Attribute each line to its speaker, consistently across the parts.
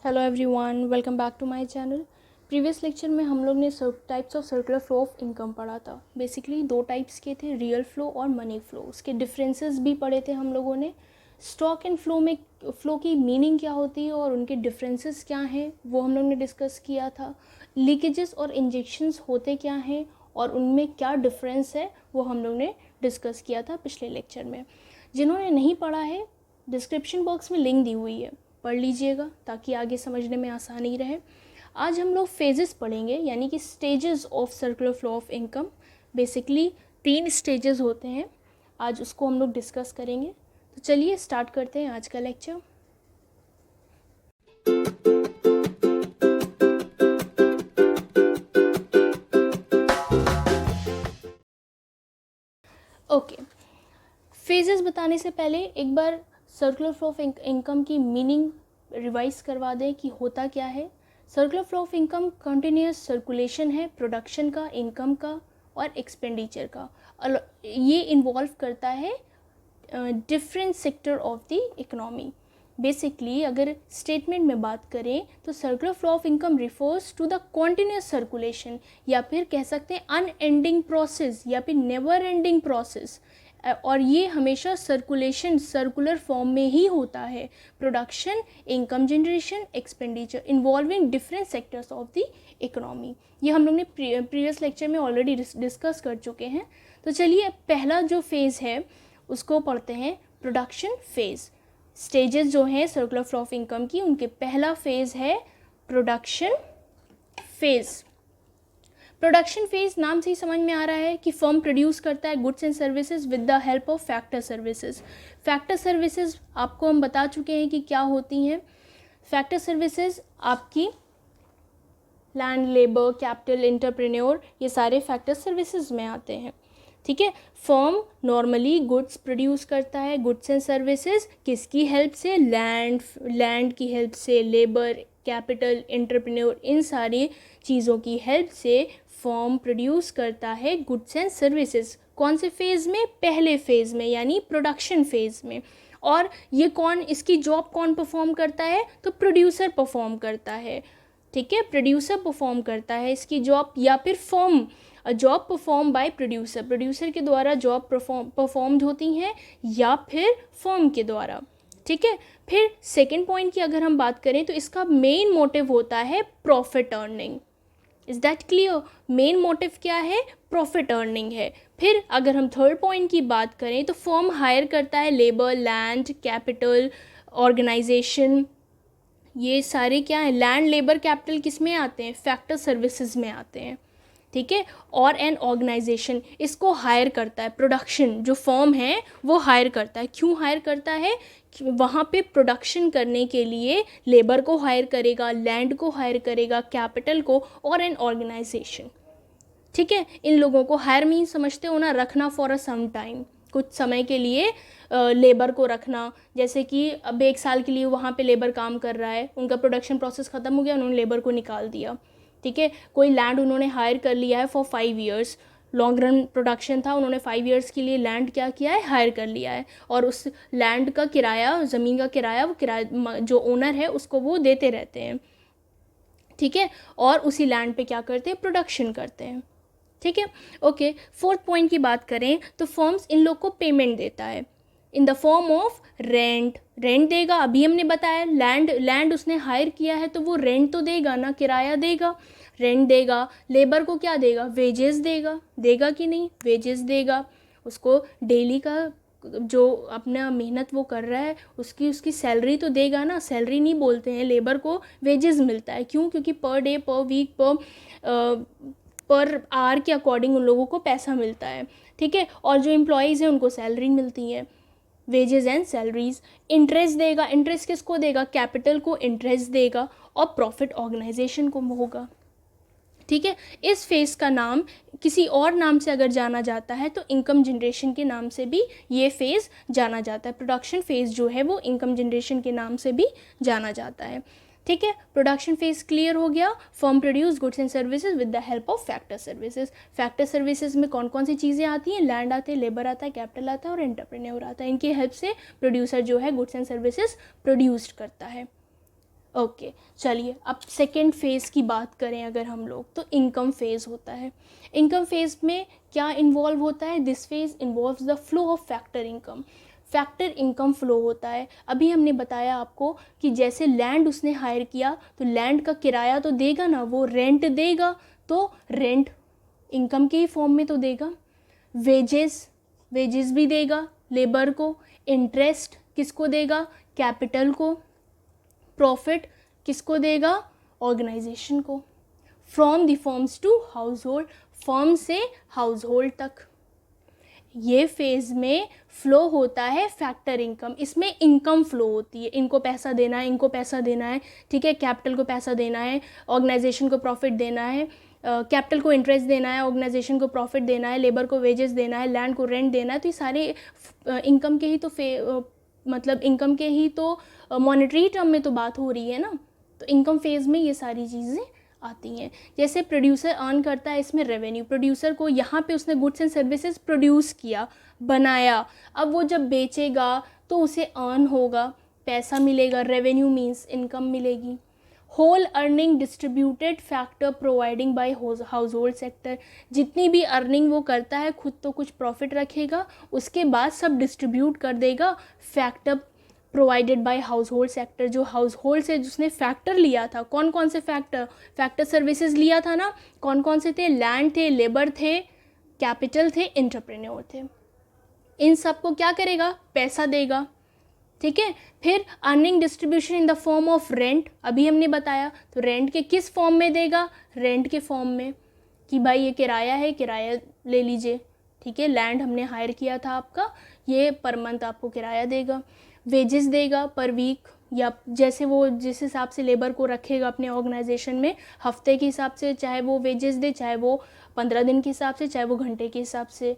Speaker 1: Hello everyone, welcome back to my channel. Previous lecture में हम लोग ने types of circular flow of income पढ़ा था। बेसिकली दो टाइप्स के थे, रियल फ्लो और मनी फ्लो। उसके डिफरेंसेस भी पढ़े थे हम लोगों ने। स्टॉक एंड फ्लो में फ्लो की मीनिंग क्या होती है और उनके डिफरेंसेस क्या हैं वो हम लोग ने डिस्कस किया था। लीकेजेस और इंजेक्शंस होते क्या हैं और उनमें क्या डिफरेंस है वो हम लोग ने डिस्कस किया था पिछले लेक्चर में। जिन्होंने नहीं पढ़ा है, डिस्क्रिप्शन बॉक्स में लिंक दी हुई है, पढ़ लीजिएगा ताकि आगे समझने में आसानी रहे। आज हम लोग फेजेस पढ़ेंगे, यानी कि stages of circular flow of income. Basically 3 stages होते हैं, आज उसको हम लोग डिस्कस करेंगे। तो चलिए स्टार्ट करते हैं आज का लेक्चर। ओके, फेजेस बताने से पहले एक बार सर्कुलर फ्लो ऑफ इनकम की मीनिंग रिवाइज करवा दें कि होता क्या है। Circular flow of income continuous circulation है प्रोडक्शन का, इनकम का और एक्सपेंडिचर का। ये इन्वॉल्व करता है different sector of the economy. Basically अगर स्टेटमेंट में बात करें तो circular flow of income refers to the continuous circulation, या फिर कह सकते हैं अनएंडिंग प्रोसेस या फिर नेवर एंडिंग प्रोसेस। और ये हमेशा सर्कुलेशन सर्कुलर फॉर्म में ही होता है। Production, income generation, expenditure involving different sectors of the economy. ये हम लोग ने प्रीवियस लेक्चर में ऑलरेडी डिस्कस कर चुके हैं। तो चलिए पहला जो फेज़ है उसको पढ़ते हैं, प्रोडक्शन फेज़। स्टेजेस जो हैं सर्कुलर फ्लो ऑफ इनकम की, उनके पहला फेज़ है प्रोडक्शन फेज़। प्रोडक्शन फेज नाम से ही समझ में आ रहा है कि फर्म प्रोड्यूस करता है goods and services with the help of factor services. Factor services आपको हम बता चुके हैं कि क्या होती हैं। फैक्टर सर्विसेज आपकी लैंड, लेबर, कैपिटल, एंटरप्रेन्योर, ये सारे फैक्टर सर्विसेज में आते हैं। ठीक है, फर्म नॉर्मली गुड्स प्रोड्यूस करता है, गुड्स एंड सर्विसेज किसकी हेल्प से? लैंड की हेल्प से, लेबर, कैपिटल, एंटरप्रेन्योर, इन सारी चीज़ों की हेल्प से फर्म प्रोड्यूस करता है गुड्स एंड सर्विसेज। कौन से फेज़ में? पहले फेज़ में, यानी प्रोडक्शन फेज़ में। और ये इसकी जॉब कौन परफॉर्म करता है? तो प्रोड्यूसर परफॉर्म करता है। ठीक है, प्रोड्यूसर परफॉर्म करता है इसकी जॉब, या फिर firm job perform by producer, producer के द्वारा जॉब परफॉर्म्ड होती हैं या फिर फर्म के द्वारा। ठीक है, फिर सेकंड पॉइंट की अगर हम बात करें तो इसका मेन मोटिव होता है profit earning. Is that clear? Main motive क्या है? प्रॉफिट अर्निंग है। फिर अगर हम थर्ड पॉइंट की बात करें तो फर्म हायर करता है लेबर, लैंड, कैपिटल, ऑर्गेनाइजेशन, ये सारे क्या हैं? लैंड, लेबर, कैपिटल किस में आते हैं? फैक्टर सर्विसेज में आते हैं। ठीक है, और एन ऑर्गेनाइजेशन इसको हायर करता है। प्रोडक्शन जो फर्म है वो हायर करता है। क्यों हायर करता है? वहाँ पे प्रोडक्शन करने के लिए लेबर को हायर करेगा, लैंड को हायर करेगा, कैपिटल को, और एन ऑर्गेनाइजेशन। ठीक है, इन लोगों को हायर मीन समझते हो ना, रखना फॉर अ सम टाइम, कुछ समय के लिए लेबर को रखना। जैसे कि अब 1 साल के लिए वहाँ पे लेबर काम कर रहा है, उनका प्रोडक्शन प्रोसेस ख़त्म हो गया, उन्होंने लेबर को निकाल दिया। ठीक है, कोई लैंड उन्होंने हायर कर लिया है for 5 years, long run production था, उन्होंने 5 ईयर्स के लिए लैंड क्या किया है? हायर कर लिया है। और उस लैंड का किराया, ज़मीन का किराया, वो किराया जो ओनर है उसको वो देते रहते हैं। ठीक है, और उसी लैंड पे क्या करते हैं? प्रोडक्शन करते हैं। ठीक है, ओके। फोर्थ पॉइंट की बात करें तो फर्म्स इन लोग को पेमेंट देता है in the form of rent. Rent देगा, अभी हमने बताया लैंड उसने हायर किया है तो वो रेंट तो देगा ना, किराया देगा, रेंट देगा। लेबर को क्या देगा? वेजेस देगा। देगा कि नहीं? वेजेस देगा। उसको डेली का जो अपना मेहनत वो कर रहा है उसकी सैलरी तो देगा ना। सैलरी नहीं बोलते हैं, लेबर को वेजेस मिलता है। क्यों? क्योंकि पर डे, पर वीक, पर आवर के अकॉर्डिंग उन लोगों को पैसा मिलता है। ठीक है, और जो एम्प्लॉयज़ हैं उनको सैलरी मिलती है, वेजेस एंड सैलरीज। इंटरेस्ट देगा। इंटरेस्ट किसको देगा? कैपिटल को इंटरेस्ट देगा, और प्रॉफिट ऑर्गेनाइजेशन को होगा। ठीक है, इस फेज़ का नाम किसी और नाम से अगर जाना जाता है तो इनकम जनरेशन के नाम से भी ये फेज़ जाना जाता है। प्रोडक्शन फेज़ जो है वो इनकम जनरेशन के नाम से भी जाना जाता है। ठीक है, प्रोडक्शन फेज क्लियर हो गया। Firm produce goods and services with the help of factor services. Factor services में कौन कौन सी चीज़ें आती हैं? लैंड आते हैं, लेबर आता है, कैपिटल आता है और एंटरप्रेन्योर आता है। इनकी हेल्प से प्रोड्यूसर जो है गुड्स एंड सर्विसेज प्रोड्यूस्ड करता है। ओके चलिए अब सेकेंड फेज़ की बात करें अगर हम लोग, तो इनकम फेज़ होता है। इनकम फेज़ में क्या इन्वॉल्व होता है? This phase involves the flow of factor income. Factor income flow होता है। अभी हमने बताया आपको कि जैसे लैंड उसने हायर किया तो लैंड का किराया तो देगा ना, वो रेंट देगा, तो रेंट इनकम के ही फॉर्म में तो देगा। वेजेस भी देगा लेबर को। इंटरेस्ट किसको देगा? कैपिटल को। प्रॉफिट किसको देगा? ऑर्गेनाइजेशन को। From the firms to household, firm से हाउस होल्ड तक। ये फेज़ में फ़्लो होता है फैक्टर इनकम। इसमें इनकम फ़्लो होती है, इनको पैसा देना है, इनको पैसा देना है, ठीक है, कैपिटल को पैसा देना है, ऑर्गेनाइजेशन को प्रॉफिट देना है, कैपिटल को इंटरेस्ट देना है, ऑर्गेनाइजेशन को प्रॉफिट देना है, लेबर को वेजेस देना है, लैंड को रेंट देना है। तो ये सारे इनकम के ही तो मतलब इनकम के ही तो मॉनेटरी टर्म में तो बात हो रही है ना। तो इनकम फेज़ में ये सारी चीज़ें आती हैं। जैसे प्रोड्यूसर अर्न करता है इसमें रेवेन्यू, प्रोड्यूसर को यहाँ पे उसने गुड्स एंड सर्विसेज प्रोड्यूस किया, बनाया, अब वो जब बेचेगा तो उसे अर्न होगा, पैसा मिलेगा, रेवेन्यू मीन्स इनकम मिलेगी। Whole earning distributed factor providing by household sector, जितनी भी अर्निंग वो करता है खुद तो कुछ प्रॉफिट रखेगा, उसके बाद सब डिस्ट्रीब्यूट कर देगा factor provided by household sector. जो हाउस होल्ड से जिसने फैक्टर लिया था, कौन कौन से फैक्टर सर्विसेज लिया था ना, कौन कौन से थे? लैंड थे, लेबर थे, कैपिटल थे, एंटरप्रेन्योर थे। इन सब को क्या करेगा? पैसा देगा, ठीक है। फिर earning distribution in the form of rent, अभी हमने बताया, तो रेंट के किस फॉर्म में देगा? रेंट के फॉर्म में, कि भाई ये किराया है, किराया ले लीजिए, ठीक है, लैंड हमने हायर किया था आपका, ये पर मंथ आपको किराया देगा। वेजेस देगा पर वीक, या जैसे वो जिस हिसाब से लेबर को रखेगा अपने ऑर्गेनाइजेशन में, हफ्ते के हिसाब से चाहे वो वेजेस दे, चाहे वो 15 दिन के हिसाब से, चाहे वो घंटे के हिसाब से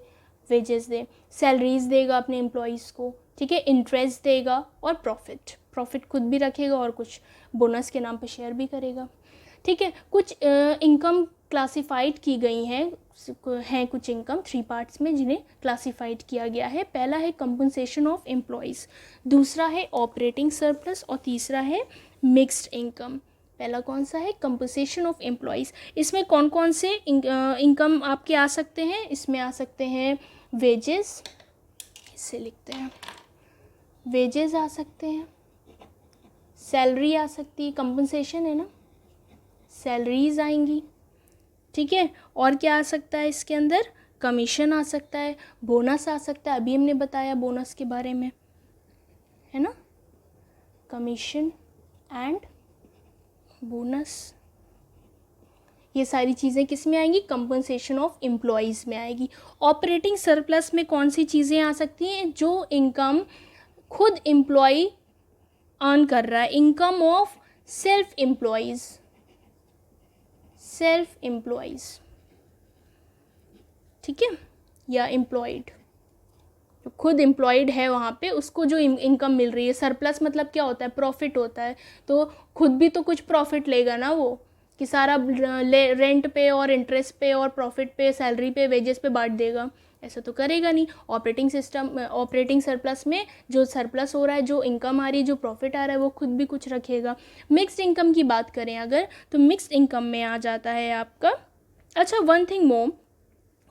Speaker 1: वेजेस दे। सैलरीज देगा अपने एम्प्लॉयज़ को, ठीक है। इंटरेस्ट देगा और प्रॉफिट खुद भी रखेगा और कुछ बोनस के नाम पे शेयर भी करेगा, ठीक है। कुछ इनकम क्लासिफाइड की गई हैं कुछ इनकम 3 पार्ट्स में जिन्हें क्लासिफाइड किया गया है। पहला है कंपनसेशन ऑफ एम्प्लॉयज़, दूसरा है ऑपरेटिंग सरप्लस और तीसरा है मिक्स्ड इनकम। पहला कौन सा है? Compensation of employees. इसमें कौन कौन से इनकम आपके आ सकते हैं? इसमें आ सकते हैं वेजेस, इसे लिखते हैं, वेजेस आ सकते हैं, सैलरी आ सकती है, कंपनसेशन है ना, सैलरीज आएंगी, ठीक है। और क्या आ सकता है इसके अंदर? कमीशन आ सकता है, बोनस आ सकता है, अभी हमने बताया बोनस के बारे में, है ना, कमीशन एंड बोनस। ये सारी चीज़ें किस में आएंगी? कंपनसेशन ऑफ एम्प्लॉयज़ में आएगी। ऑपरेटिंग सरप्लस में कौन सी चीज़ें आ सकती हैं? जो इनकम खुद एम्प्लॉय अर्न कर रहा है, इनकम ऑफ सेल्फ एम्प्लॉयज़, ठीक है, या एम्प्लॉयड, जो खुद एम्प्लॉयड है वहाँ पे, उसको जो इनकम मिल रही है। सरप्लस मतलब क्या होता है? प्रॉफिट होता है, तो खुद भी तो कुछ प्रॉफिट लेगा ना वो, कि सारा रेंट पे और इंटरेस्ट पे और प्रॉफिट पे, सैलरी पे, वेजेस पे बांट देगा, ऐसा तो करेगा नहीं। ऑपरेटिंग सरप्लस में जो सरप्लस हो रहा है, जो इनकम आ रही है, जो प्रॉफिट आ रहा है, वो खुद भी कुछ रखेगा। मिक्स्ड इनकम की बात करें अगर, तो मिक्स्ड इनकम में आ जाता है आपका, अच्छा one thing more,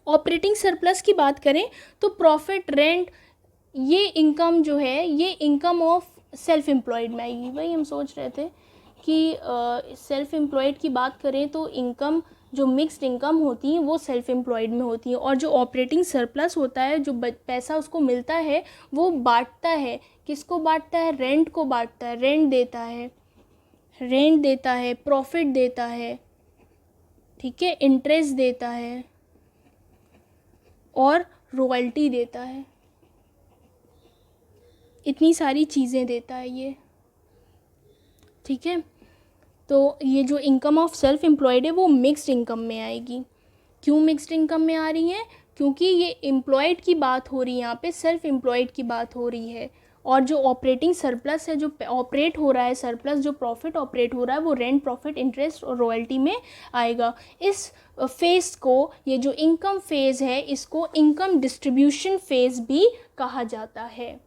Speaker 1: operating surplus की बात करें तो प्रॉफिट, रेंट, ये इनकम जो है ये इनकम ऑफ सेल्फ एम्प्लॉयड में आएगी। भाई हम सोच रहे थे कि सेल्फ एम्प्लॉयड की बात करें तो इनकम जो मिक्स्ड इनकम होती है वो सेल्फ एम्प्लॉयड में होती है, और जो ऑपरेटिंग सरप्लस होता है, जो पैसा उसको मिलता है, वो बांटता है, किसको बांटता है? रेंट को बांटता है, रेंट देता है, प्रॉफिट देता है, ठीक है, इंटरेस्ट देता है और रॉयल्टी देता है। इतनी सारी चीज़ें देता है ये, ठीक है। तो ये जो इनकम ऑफ सेल्फ एम्प्लॉयड है वो मिक्स्ड इनकम में आएगी। क्यों मिक्स्ड इनकम में आ रही है? क्योंकि ये एम्प्लॉयड की बात हो रही है यहाँ पे, सेल्फ एम्प्लॉयड की बात हो रही है, और जो ऑपरेटिंग सरप्लस है, जो ऑपरेट हो रहा है सरप्लस, जो प्रॉफिट ऑपरेट हो रहा है, वो रेंट, प्रॉफिट, इंटरेस्ट और रॉयल्टी में आएगा। इस फेज़ को, ये जो इनकम फेज़ है, इसको इनकम डिस्ट्रीब्यूशन फेज़ भी कहा जाता है।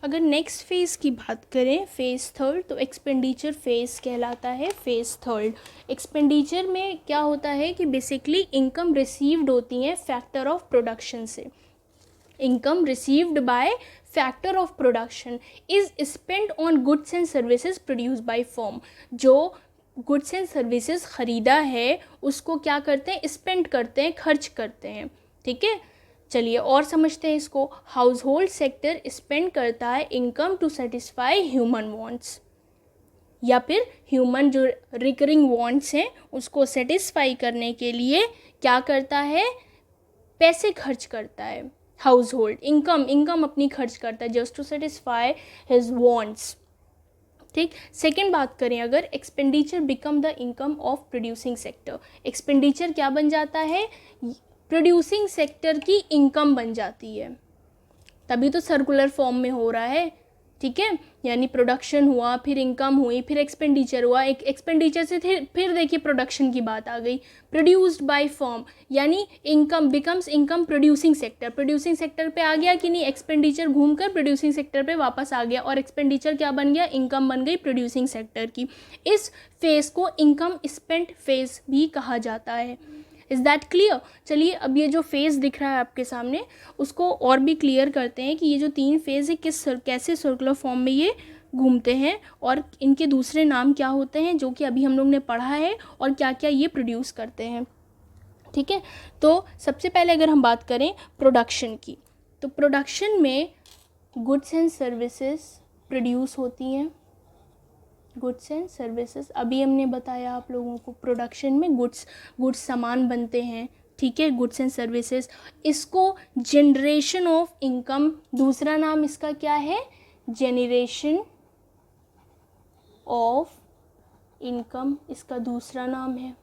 Speaker 1: अगर नेक्स्ट फेज़ की बात करें, फेज़ थर्ड, तो एक्सपेंडिचर फेज़ कहलाता है। फेज़ थर्ड एक्सपेंडिचर में क्या होता है कि बेसिकली इनकम रिसीव्ड होती हैं फैक्टर ऑफ प्रोडक्शन से। Income received by factor of production is spent on goods and services produce by firm. जो गुड्स एंड सर्विसेज ख़रीदा है उसको क्या करते हैं, स्पेंड करते हैं, खर्च करते हैं। ठीक है, चलिए और समझते हैं इसको। हाउस होल्ड सेक्टर स्पेंड करता है income to satisfy human wants, या फिर ह्यूमन जो रिकरिंग वांट्स हैं उसको सेटिस्फाई करने के लिए क्या करता है, पैसे खर्च करता है। हाउस होल्ड इनकम अपनी खर्च करता है just to satisfy his wants. ठीक, सेकेंड बात करें अगर, expenditure become the income of producing sector. Expenditure क्या बन जाता है, प्रोड्यूसिंग सेक्टर की इनकम बन जाती है, तभी तो सर्कुलर फॉर्म में हो रहा है। ठीक है, यानी प्रोडक्शन हुआ, फिर इनकम हुई, फिर एक्सपेंडिचर हुआ, एक एक्सपेंडिचर से फिर देखिए प्रोडक्शन की बात आ गई। प्रोड्यूस्ड बाय फर्म यानी income becomes income producing sector. Producing sector पे आ गया कि नहीं, एक्सपेंडिचर घूमकर प्रोड्यूसिंग सेक्टर पे वापस आ गया, और एक्सपेंडिचर क्या बन गया, इनकम बन गई प्रोड्यूसिंग सेक्टर की। इस फेज़ को इनकम स्पेंट फेज़ भी कहा जाता है। Is that clear? चलिए अब ये जो फेज़ दिख रहा है आपके सामने उसको और भी क्लियर करते हैं कि ये जो तीन फेज़ है कैसे सर्कुलर फॉर्म में ये घूमते हैं और इनके दूसरे नाम क्या होते हैं जो कि अभी हम लोग ने पढ़ा है, और क्या क्या ये प्रोड्यूस करते हैं। ठीक है, तो सबसे पहले अगर हम बात करें प्रोडक्शन की, तो प्रोडक्शन में गुड्स एंड सर्विसेज प्रोड्यूस होती हैं। गुड्स एंड सर्विसेज अभी हमने बताया आप लोगों को, प्रोडक्शन में गुड्स सामान बनते हैं। ठीक है, गुड्स एंड सर्विसेज। इसको जनरेशन ऑफ इनकम, दूसरा नाम इसका क्या है, जनरेशन ऑफ इनकम इसका दूसरा नाम है।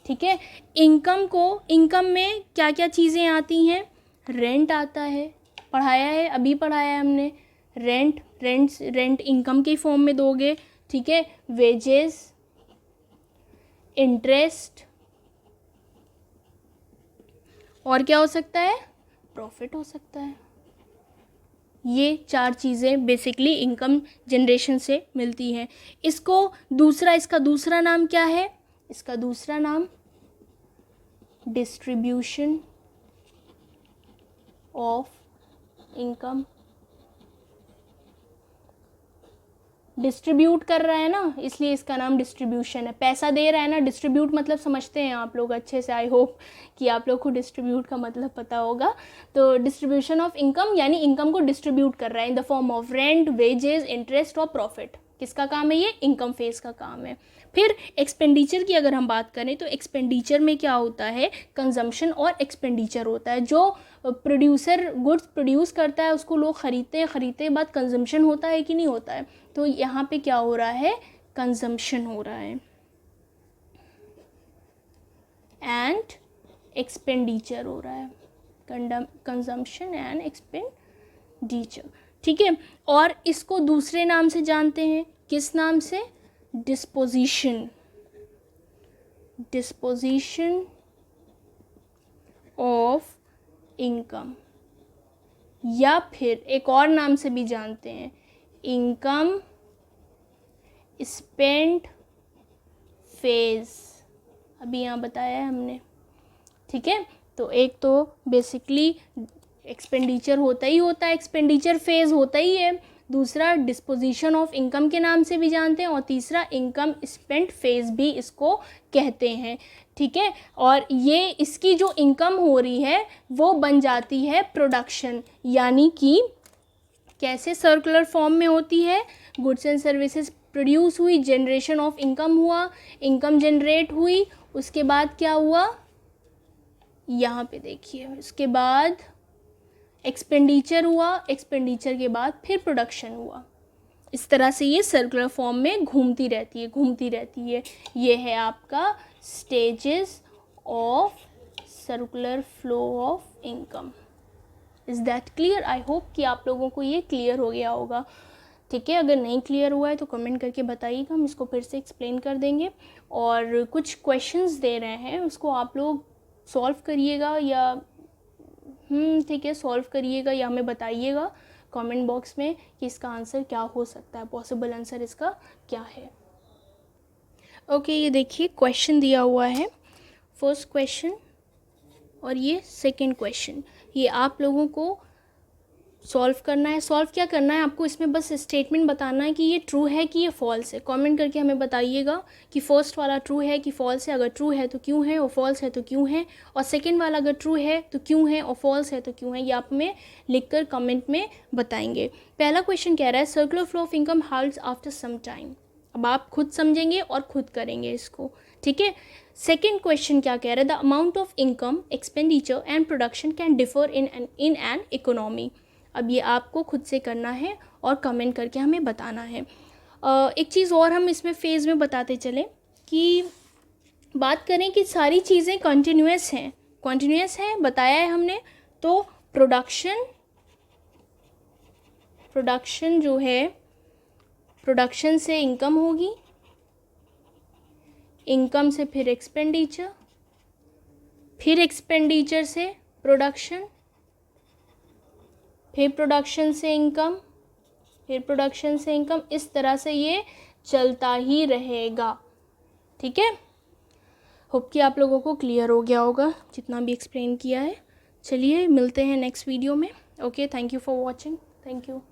Speaker 1: ठीक है, इनकम में क्या क्या चीज़ें आती हैं, रेंट आता है, पढ़ाया है, अभी पढ़ाया है हमने। रेंट इनकम के फॉर्म में दोगे। ठीक है, वेजेस, इंटरेस्ट, और क्या हो सकता है, प्रॉफिट हो सकता है। ये चार चीज़ें बेसिकली इनकम जनरेशन से मिलती हैं। इसका दूसरा नाम क्या है, इसका दूसरा नाम डिस्ट्रीब्यूशन ऑफ इनकम। डिस्ट्रीब्यूट कर रहा है ना, इसलिए इसका नाम डिस्ट्रीब्यूशन है। पैसा दे रहा है ना, डिस्ट्रीब्यूट मतलब समझते हैं आप लोग अच्छे से, आई होप कि आप लोग को डिस्ट्रीब्यूट का मतलब पता होगा। तो डिस्ट्रीब्यूशन ऑफ इनकम यानी इनकम को डिस्ट्रीब्यूट कर रहा है in the form of rent, wages, interest और प्रॉफिट। किसका काम है ये, इनकम फेज का काम है। फिर एक्सपेंडिचर की अगर हम बात करें तो एक्सपेंडिचर में क्या होता है, कंजम्पशन और एक्सपेंडिचर होता है। जो प्रोड्यूसर गुड्स प्रोड्यूस करता है उसको लोग खरीदते हैं, खरीदते के बाद कंजम्पशन होता है कि नहीं होता है, तो यहाँ पे क्या हो रहा है, कंजम्पशन हो रहा है एंड एक्सपेंडिचर हो रहा है, कंजम्पशन एंड एक्सपेंडिचर। ठीक है, और इसको दूसरे नाम से जानते हैं, किस नाम से, डिस्पोजिशन ऑफ इनकम, या फिर एक और नाम से भी जानते हैं, इनकम स्पेंट फेज, अभी यहाँ बताया है हमने। ठीक है, तो एक तो बेसिकली एक्सपेंडिचर होता ही होता है, एक्सपेंडिचर फेज होता ही है, दूसरा डिस्पोजिशन ऑफ इनकम के नाम से भी जानते हैं, और तीसरा इनकम स्पेंट फेज भी इसको कहते हैं। ठीक है, और ये इसकी जो इनकम हो रही है वो बन जाती है प्रोडक्शन, यानी कि कैसे सर्कुलर फॉर्म में होती है, गुड्स एंड सर्विसेज प्रोड्यूस हुई, जनरेशन ऑफ इनकम हुआ, इनकम जनरेट हुई, उसके बाद क्या हुआ, यहाँ पे देखिए, उसके बाद एक्सपेंडिचर हुआ, एक्सपेंडिचर के बाद फिर प्रोडक्शन हुआ। इस तरह से ये सर्कुलर फॉर्म में घूमती रहती है। ये है आपका stages of circular flow of income. Is that clear? I hope कि आप लोगों को ये क्लियर हो गया होगा। ठीक है, अगर नहीं क्लियर हुआ है तो कमेंट करके बताइएगा, हम इसको फिर से एक्सप्लेन कर देंगे। और कुछ क्वेश्चंस दे रहे हैं, उसको आप लोग सॉल्व करिएगा, या ठीक है सॉल्व करिएगा या हमें बताइएगा कमेंट बॉक्स में कि इसका आंसर क्या हो सकता है, पॉसिबल आंसर इसका क्या है। ओके, ये देखिए क्वेश्चन दिया हुआ है, फर्स्ट क्वेश्चन और ये सेकंड क्वेश्चन, ये आप लोगों को सॉल्व करना है। सॉल्व क्या करना है आपको, इसमें बस स्टेटमेंट बताना है कि ये ट्रू है कि ये फॉल्स है। कमेंट करके हमें बताइएगा कि फर्स्ट वाला ट्रू है कि फॉल्स है, अगर ट्रू है तो क्यों है और फॉल्स है तो क्यों है, और सेकंड वाला अगर ट्रू है तो क्यों है और फॉल्स है तो क्यों है, ये आप हमें लिखकर कमेंट में बताएंगे। पहला क्वेश्चन कह रहा है circular flow of income halts after some time. अब आप खुद समझेंगे और खुद करेंगे इसको, ठीक है। सेकेंड क्वेश्चन क्या कह रहा है, the amount of income, expenditure and production can differ in an economy. अब ये आपको खुद से करना है और कमेंट करके हमें बताना है। एक चीज़ और हम इसमें फेज़ में बताते चलें कि बात करें कि सारी चीज़ें कंटिन्यूअस हैं बताया है हमने, तो प्रोडक्शन जो है, प्रोडक्शन से इनकम होगी, इनकम से फिर एक्सपेंडिचर, फिर एक्सपेंडिचर से प्रोडक्शन, फिर प्रोडक्शन से इनकम, फिर प्रोडक्शन से इनकम, इस तरह से ये चलता ही रहेगा, ठीक है। होप कि आप लोगों को क्लियर हो गया होगा जितना भी एक्सप्लेन किया है। चलिए मिलते हैं नेक्स्ट वीडियो में। Okay, thank you for watching, thank you.